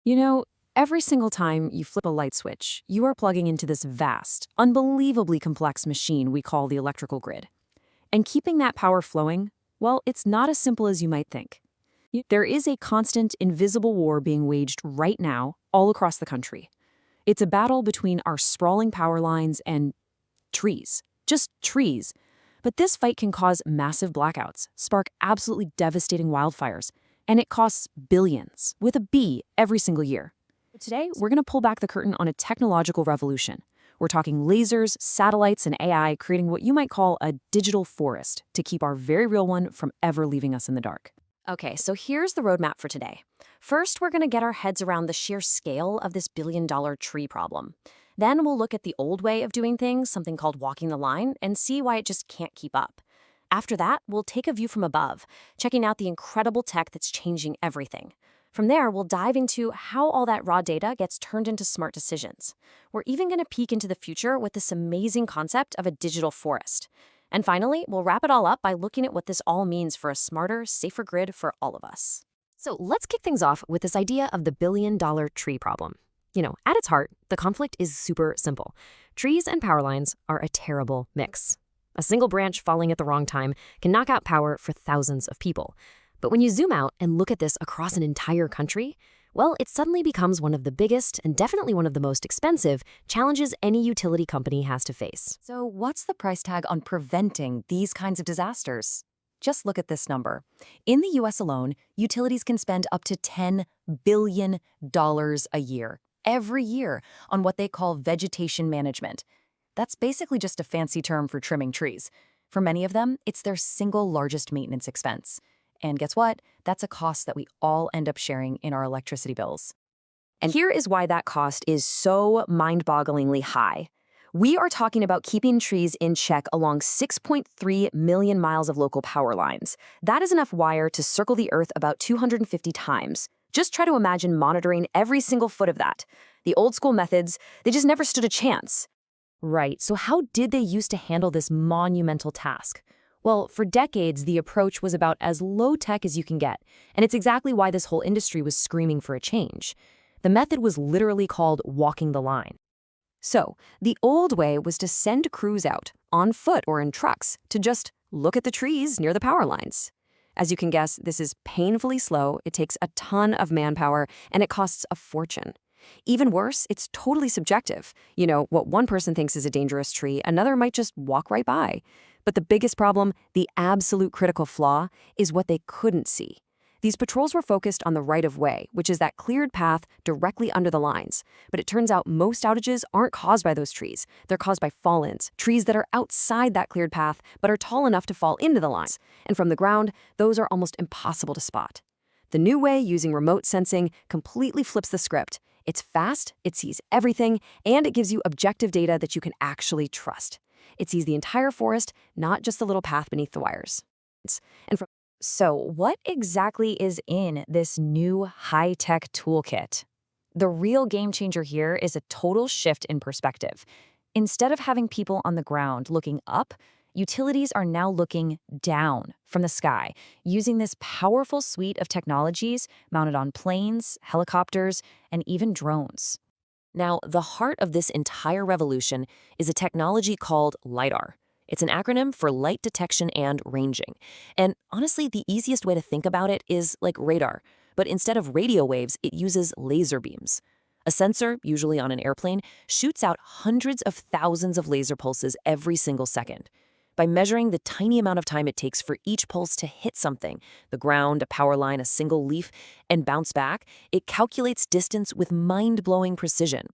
You know, every single time you flip a light switch, you are plugging into this vast, unbelievably complex machine we call the electrical grid. And keeping that power flowing, well, it's not as simple as you might think. There is a constant, invisible war being waged right now, all across the country. It's a battle between our sprawling power lines and trees. Just trees. But this fight can cause massive blackouts, spark absolutely devastating wildfires, and it costs billions, with a B, every single year. Today, we're going to pull back the curtain on a technological revolution. We're talking lasers, satellites, and AI creating what you might call a digital forest to keep our very real one from ever leaving us in the dark. Okay, so here's the roadmap for today. First, we're going to get our heads around the sheer scale of this billion-dollar tree problem. Then we'll look at the old way of doing things, something called walking the line, and see why it just can't keep up. After that, we'll take a view from above, checking out the incredible tech that's changing everything. From there, we'll dive into how all that raw data gets turned into smart decisions. We're even going to peek into the future with this amazing concept of a digital forest. And finally, we'll wrap it all up by looking at what this all means for a smarter, safer grid for all of us. So let's kick things off with this idea of the billion-dollar tree problem. At its heart, the conflict is super simple. Trees and power lines are a terrible mix. A single branch falling at the wrong time can knock out power for thousands of people. But when you zoom out and look at this across an entire country, well, it suddenly becomes one of the biggest and definitely one of the most expensive challenges any utility company has to face. So what's the price tag on preventing these kinds of disasters? Just look at this number. In the US alone, utilities can spend up to $10 billion a year, every year, on what they call vegetation management. That's basically just a fancy term for trimming trees. For many of them, it's their single largest maintenance expense. And guess what? That's a cost that we all end up sharing in our electricity bills. And here is why that cost is so mind-bogglingly high. We are talking about keeping trees in check along 6.3 million miles of local power lines. That is enough wire to circle the Earth about 250 times. Just try to imagine monitoring every single foot of that. The old school methods, they just never stood a chance. Right, so how did they used to handle this monumental task? Well, for decades, the approach was about as low-tech as you can get, and it's exactly why this whole industry was screaming for a change. The method was literally called walking the line. So, the old way was to send crews out, on foot or in trucks, to just look at the trees near the power lines. As you can guess, this is painfully slow, it takes a ton of manpower, and it costs a fortune. Even worse, it's totally subjective. What one person thinks is a dangerous tree, another might just walk right by. But the biggest problem, the absolute critical flaw, is what they couldn't see. These patrols were focused on the right-of-way, which is that cleared path directly under the lines. But it turns out most outages aren't caused by those trees. They're caused by fall-ins, trees that are outside that cleared path but are tall enough to fall into the lines. And from the ground, those are almost impossible to spot. The new way, using remote sensing, completely flips the script. It's fast, it sees everything, and it gives you objective data that you can actually trust. It sees the entire forest, not just the little path beneath the wires. So what exactly is in this new high-tech toolkit? The real game changer here is a total shift in perspective. Instead of having people on the ground looking up, utilities are now looking down from the sky, using this powerful suite of technologies mounted on planes, helicopters, and even drones. Now, the heart of this entire revolution is a technology called LiDAR. It's an acronym for light detection and ranging. And honestly, the easiest way to think about it is like radar, but instead of radio waves, it uses laser beams. A sensor, usually on an airplane, shoots out hundreds of thousands of laser pulses every single second. By measuring the tiny amount of time it takes for each pulse to hit something, the ground, a power line, a single leaf, and bounce back, it calculates distance with mind-blowing precision.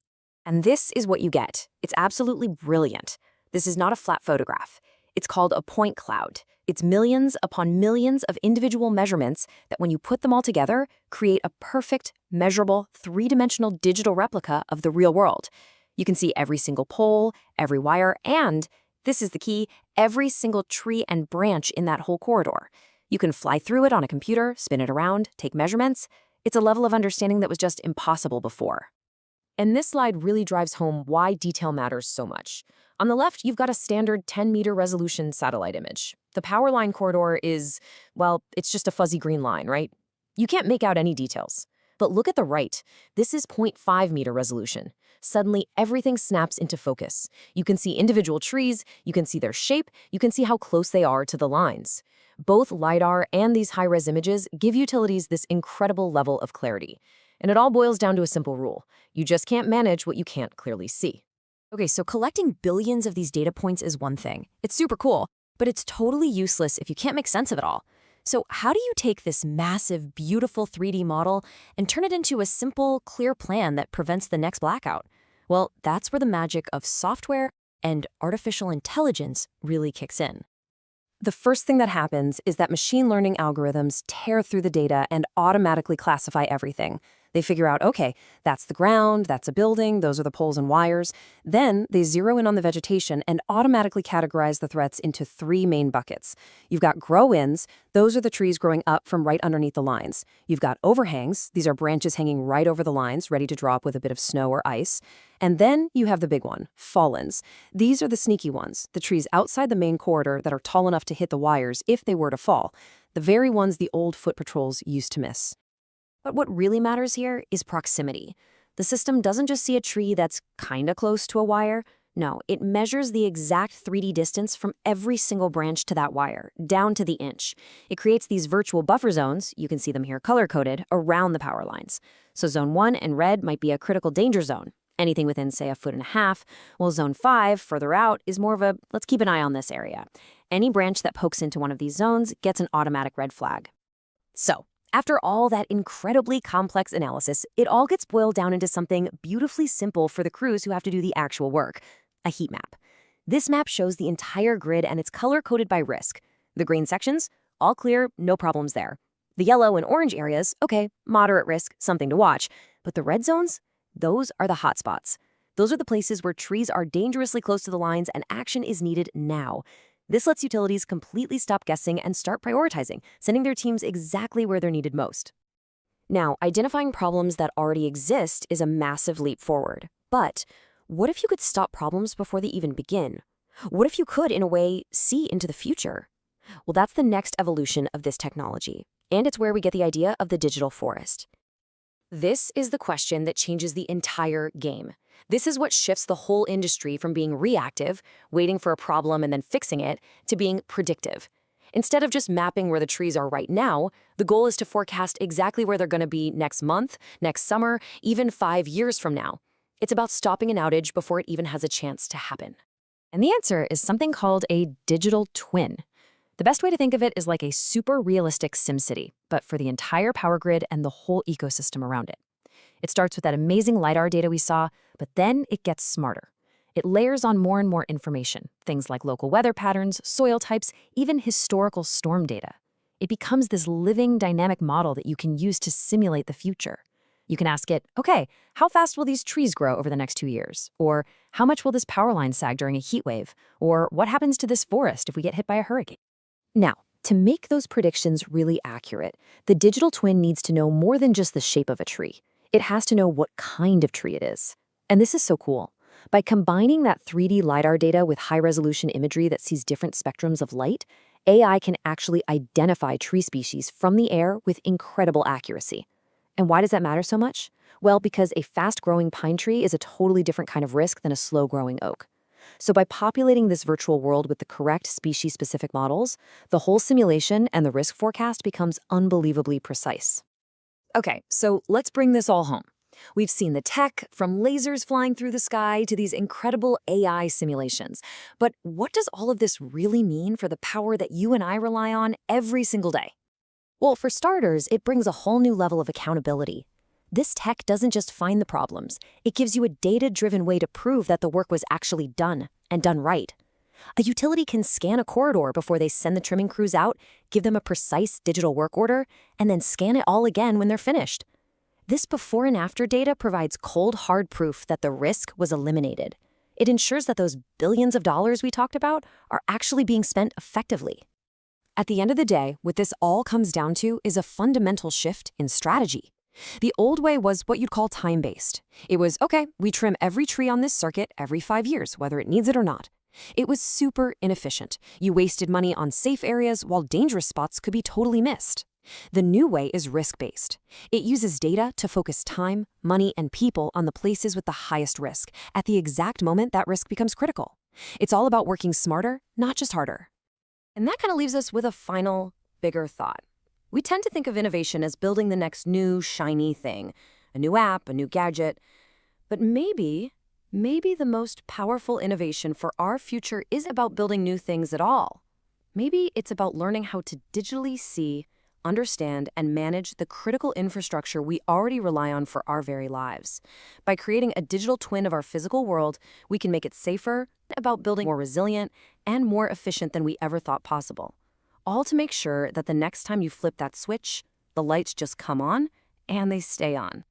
And this is what you get. It's absolutely brilliant. This is not a flat photograph. It's called a point cloud. It's millions upon millions of individual measurements that, when you put them all together, create a perfect, measurable, three-dimensional digital replica of the real world. You can see every single pole, every wire, and, this is the key, every single tree and branch in that whole corridor. You can fly through it on a computer, spin it around, take measurements. It's a level of understanding that was just impossible before. And this slide really drives home why detail matters so much. On the left, you've got a standard 10-meter resolution satellite image. The power line corridor is, well, it's just a fuzzy green line, right? You can't make out any details. But look at the right. This is 0.5-meter resolution. Suddenly, everything snaps into focus. You can see individual trees, you can see their shape, you can see how close they are to the lines. Both LiDAR and these high-res images give utilities this incredible level of clarity. And it all boils down to a simple rule. You just can't manage what you can't clearly see. Okay, so collecting billions of these data points is one thing. It's super cool, but it's totally useless if you can't make sense of it all. So how do you take this massive, beautiful 3D model and turn it into a simple, clear plan that prevents the next blackout? Well, that's where the magic of software and artificial intelligence really kicks in. The first thing that happens is that machine learning algorithms tear through the data and automatically classify everything. They figure out, okay, that's the ground, that's a building, those are the poles and wires. Then they zero in on the vegetation and automatically categorize the threats into 3 main buckets. You've got grow-ins, those are the trees growing up from right underneath the lines. You've got overhangs, these are branches hanging right over the lines, ready to drop with a bit of snow or ice. And then you have the big one, fallens. These are the sneaky ones, the trees outside the main corridor that are tall enough to hit the wires if they were to fall, the very ones the old foot patrols used to miss. But what really matters here is proximity. The system doesn't just see a tree that's kinda close to a wire. No, it measures the exact 3D distance from every single branch to that wire, down to the inch. It creates these virtual buffer zones, you can see them here color-coded, around the power lines. So Zone 1 in red might be a critical danger zone. Anything within, say, 1.5 feet, while Zone 5, further out, is more of a, let's keep an eye on this area. Any branch that pokes into one of these zones gets an automatic red flag. So, after all that incredibly complex analysis, it all gets boiled down into something beautifully simple for the crews who have to do the actual work: a heat map. This map shows the entire grid and it's color-coded by risk. The green sections, all clear, no problems there. The yellow and orange areas, okay, moderate risk, something to watch. But the red zones? Those are the hot spots. Those are the places where trees are dangerously close to the lines and action is needed now. This lets utilities completely stop guessing and start prioritizing, sending their teams exactly where they're needed most. Now, identifying problems that already exist is a massive leap forward. But what if you could stop problems before they even begin? What if you could, in a way, see into the future? Well, that's the next evolution of this technology. And it's where we get the idea of the digital forest. This is the question that changes the entire game. This is what shifts the whole industry from being reactive, waiting for a problem and then fixing it, to being predictive. Instead of just mapping where the trees are right now, the goal is to forecast exactly where they're going to be next month, next summer, even 5 years from now. It's about stopping an outage before it even has a chance to happen. And the answer is something called a digital twin. The best way to think of it is like a super realistic SimCity, but for the entire power grid and the whole ecosystem around it. It starts with that amazing LiDAR data we saw, but then it gets smarter. It layers on more and more information, things like local weather patterns, soil types, even historical storm data. It becomes this living, dynamic model that you can use to simulate the future. You can ask it, okay, how fast will these trees grow over the next 2 years? Or how much will this power line sag during a heat wave? Or what happens to this forest if we get hit by a hurricane? Now, to make those predictions really accurate, the digital twin needs to know more than just the shape of a tree. It has to know what kind of tree it is. And this is so cool. By combining that 3D LiDAR data with high-resolution imagery that sees different spectrums of light, AI can actually identify tree species from the air with incredible accuracy. And why does that matter so much? Well, because a fast-growing pine tree is a totally different kind of risk than a slow-growing oak. So by populating this virtual world with the correct species-specific models, the whole simulation and the risk forecast becomes unbelievably precise. Okay, so let's bring this all home. We've seen the tech, from lasers flying through the sky to these incredible AI simulations. But what does all of this really mean for the power that you and I rely on every single day? Well, for starters, it brings a whole new level of accountability. This tech doesn't just find the problems, it gives you a data-driven way to prove that the work was actually done, and done right. A utility can scan a corridor before they send the trimming crews out, give them a precise digital work order, and then scan it all again when they're finished. This before and after data provides cold, hard proof that the risk was eliminated. It ensures that those billions of dollars we talked about are actually being spent effectively. At the end of the day, what this all comes down to is a fundamental shift in strategy. The old way was what you'd call time-based. It was, okay, we trim every tree on this circuit every 5 years, whether it needs it or not. It was super inefficient. You wasted money on safe areas while dangerous spots could be totally missed. The new way is risk-based. It uses data to focus time, money, and people on the places with the highest risk at the exact moment that risk becomes critical. It's all about working smarter, not just harder. And that kind of leaves us with a final, bigger thought. We tend to think of innovation as building the next new, shiny thing, a new app, a new gadget. But maybe the most powerful innovation for our future isn't about building new things at all. Maybe it's about learning how to digitally see, understand, and manage the critical infrastructure we already rely on for our very lives. By creating a digital twin of our physical world, we can make it safer, about building more resilient, and more efficient than we ever thought possible. All to make sure that the next time you flip that switch, the lights just come on and they stay on.